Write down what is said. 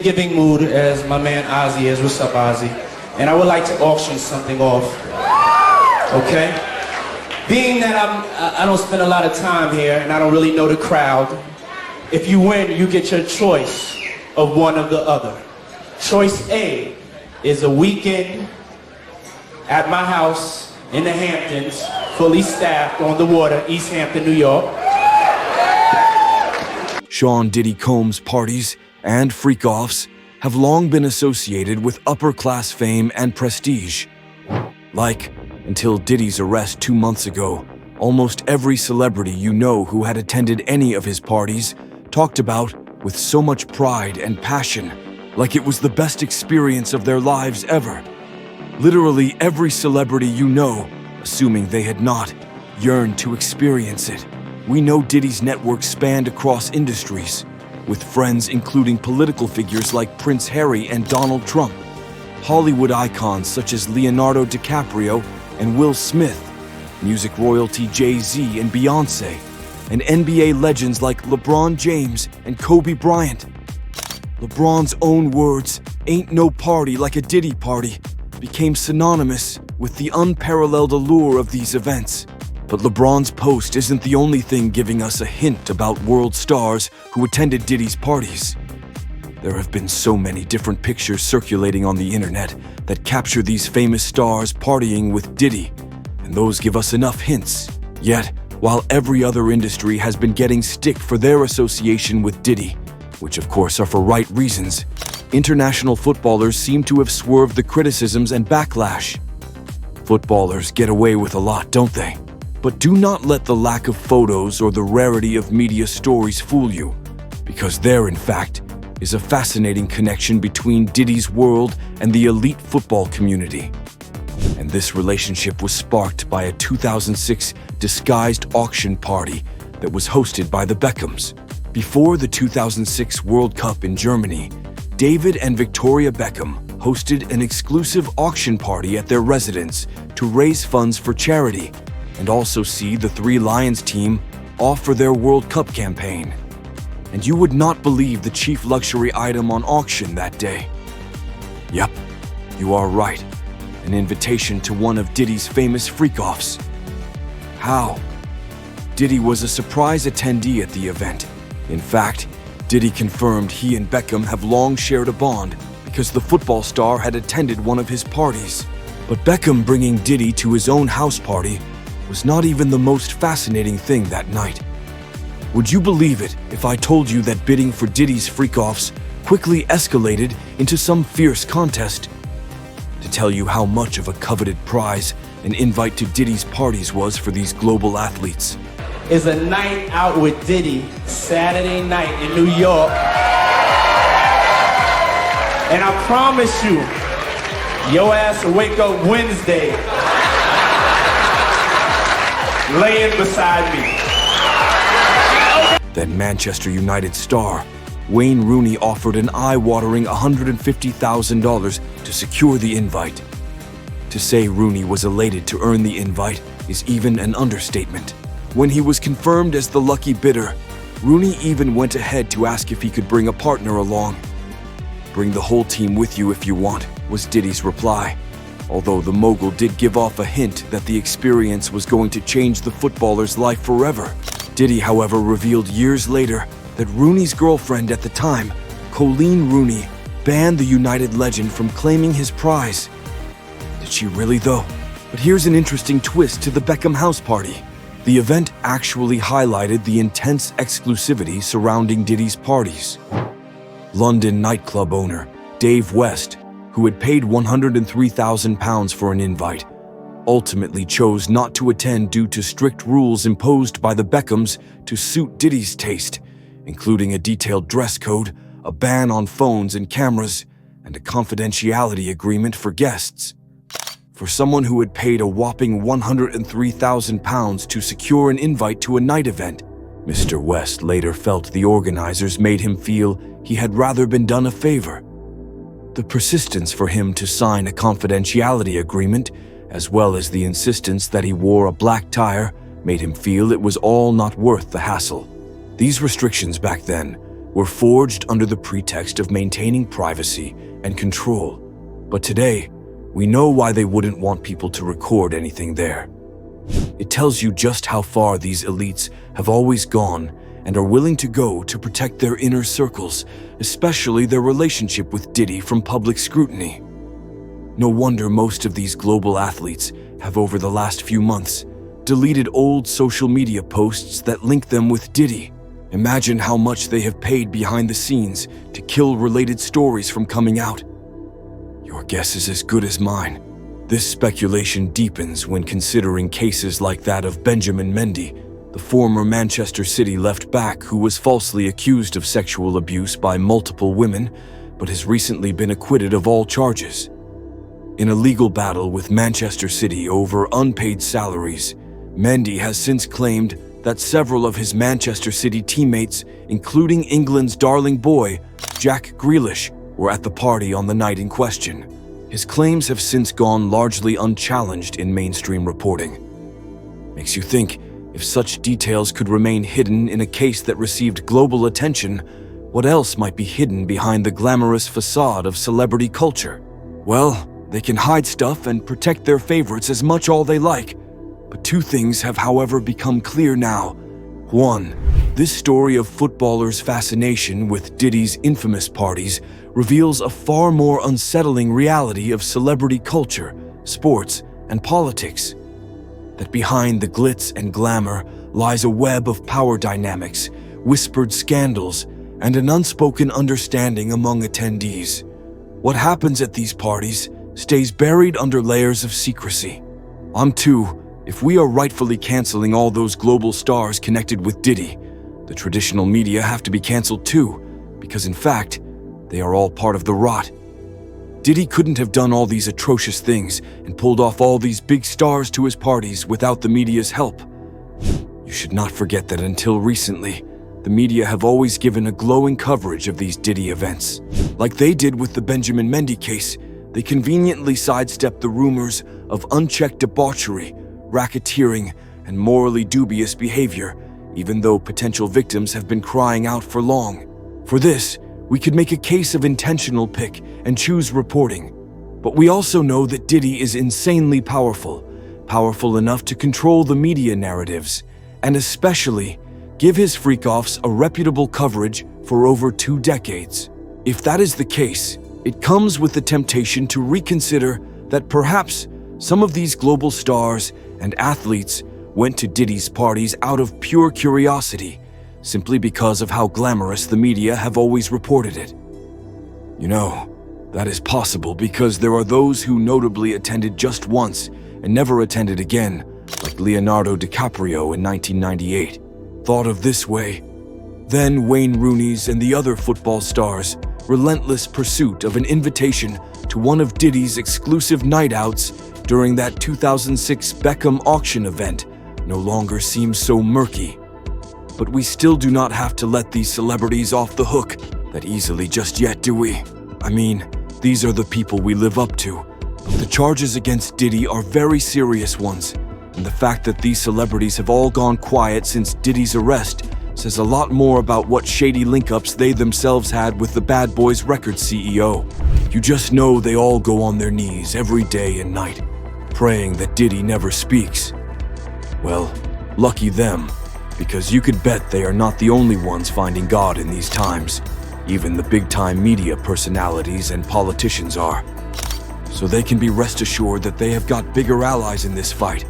Giving mood as my man Ozzy is. What's up, Ozzy? And I would like to auction something off. Okay? Being that I don't spend a lot of time here and I don't really know the crowd, if you win, you get your choice of one of the other. Choice A is a weekend at my house in the Hamptons, fully staffed on the water, East Hampton, New York. Sean Diddy Combs' parties and freak-offs have long been associated with upper-class fame and prestige. Like, until Diddy's arrest 2 months ago, almost every celebrity you know who had attended any of his parties talked about with so much pride and passion, like it was the best experience of their lives ever. Literally every celebrity you know, assuming they had not, yearned to experience it. We know Diddy's network spanned across industries, with friends including political figures like Prince Harry and Donald Trump, Hollywood icons such as Leonardo DiCaprio and Will Smith, music royalty Jay-Z and Beyoncé, and NBA legends like LeBron James and Kobe Bryant. LeBron's own words, "Ain't no party like a Diddy party," became synonymous with the unparalleled allure of these events. But LeBron's post isn't the only thing giving us a hint about world stars who attended Diddy's parties. There have been so many different pictures circulating on the internet that capture these famous stars partying with Diddy, and those give us enough hints. Yet, while every other industry has been getting stick for their association with Diddy, which of course are for right reasons, international footballers seem to have swerved the criticisms and backlash. Footballers get away with a lot, don't they? But do not let the lack of photos or the rarity of media stories fool you, because there, in fact, is a fascinating connection between Diddy's world and the elite football community. And this relationship was sparked by a 2006 disguised auction party that was hosted by the Beckhams. Before the 2006 World Cup in Germany, David and Victoria Beckham hosted an exclusive auction party at their residence to raise funds for charity and also see the Three Lions team offer their World Cup campaign. And you would not believe the chief luxury item on auction that day. Yep, you are right. An invitation to one of Diddy's famous freak-offs. How? Diddy was a surprise attendee at the event. In fact, Diddy confirmed he and Beckham have long shared a bond because the football star had attended one of his parties. But Beckham bringing Diddy to his own house party was not even the most fascinating thing that night. Would you believe it if I told you that bidding for Diddy's freak-offs quickly escalated into some fierce contest? To tell you how much of a coveted prize an invite to Diddy's parties was for these global athletes. Is a night out with Diddy Saturday night in New York. And I promise you, your ass will wake up Wednesday laying beside me. Then Manchester United star Wayne Rooney offered an eye-watering $150,000 to secure the invite. To say Rooney was elated to earn the invite is even an understatement. When he was confirmed as the lucky bidder, Rooney even went ahead to ask if he could bring a partner along. "Bring the whole team with you if you want," was Diddy's reply. Although the mogul did give off a hint that the experience was going to change the footballer's life forever. Diddy, however, revealed years later that Rooney's girlfriend at the time, Colleen Rooney, banned the United legend from claiming his prize. Did she really though? But here's an interesting twist to the Beckham house party. The event actually highlighted the intense exclusivity surrounding Diddy's parties. London nightclub owner Dave West, who had paid £103,000 for an invite, ultimately chose not to attend due to strict rules imposed by the Beckhams to suit Diddy's taste, including a detailed dress code, a ban on phones and cameras, and a confidentiality agreement for guests. For someone who had paid a whopping £103,000 to secure an invite to a night event, Mr. West later felt the organizers made him feel he had rather been done a favor. The persistence for him to sign a confidentiality agreement, as well as the insistence that he wore a black tie, made him feel it was all not worth the hassle. These restrictions back then were forged under the pretext of maintaining privacy and control. But today, we know why they wouldn't want people to record anything there. It tells you just how far these elites have always gone and are willing to go to protect their inner circles, especially their relationship with Diddy from public scrutiny. No wonder most of these global athletes have, over the last few months, deleted old social media posts that link them with Diddy. Imagine how much they have paid behind the scenes to kill related stories from coming out. Your guess is as good as mine. This speculation deepens when considering cases like that of Benjamin Mendy, the former Manchester City left-back who was falsely accused of sexual abuse by multiple women, but has recently been acquitted of all charges. In a legal battle with Manchester City over unpaid salaries, Mendy has since claimed that several of his Manchester City teammates, including England's darling boy, Jack Grealish, were at the party on the night in question. His claims have since gone largely unchallenged in mainstream reporting. Makes you think, if such details could remain hidden in a case that received global attention, what else might be hidden behind the glamorous facade of celebrity culture? Well, they can hide stuff and protect their favorites as much all they like. But two things have, however, become clear now. One, this story of footballers' fascination with Diddy's infamous parties reveals a far more unsettling reality of celebrity culture, sports, and politics. That behind the glitz and glamour lies a web of power dynamics, whispered scandals, and an unspoken understanding among attendees. What happens at these parties stays buried under layers of secrecy. If we are rightfully canceling all those global stars connected with Diddy, the traditional media have to be canceled too, because in fact, they are all part of the rot. Diddy couldn't have done all these atrocious things and pulled off all these big stars to his parties without the media's help. You should not forget that until recently, the media have always given a glowing coverage of these Diddy events. Like they did with the Benjamin Mendy case, they conveniently sidestepped the rumors of unchecked debauchery, racketeering, and morally dubious behavior, even though potential victims have been crying out for long. For this, we could make a case of intentional pick and choose reporting. But we also know that Diddy is insanely powerful enough to control the media narratives, and especially give his freak-offs a reputable coverage for over 2 decades. If that is the case, it comes with the temptation to reconsider that perhaps some of these global stars and athletes went to Diddy's parties out of pure curiosity, simply because of how glamorous the media have always reported it. You know, that is possible because there are those who notably attended just once and never attended again, like Leonardo DiCaprio in 1998. Thought of this way, then Wayne Rooney's and the other football stars' relentless pursuit of an invitation to one of Diddy's exclusive night outs during that 2006 Beckham auction event no longer seems so murky. But we still do not have to let these celebrities off the hook that easily just yet, do we? I mean, these are the people we live up to. But the charges against Diddy are very serious ones, and the fact that these celebrities have all gone quiet since Diddy's arrest says a lot more about what shady link-ups they themselves had with the Bad Boys Records CEO. You just know they all go on their knees every day and night, praying that Diddy never speaks. Well, lucky them, because you could bet they are not the only ones finding God in these times. Even the big-time media personalities and politicians are. So they can be rest assured that they have got bigger allies in this fight.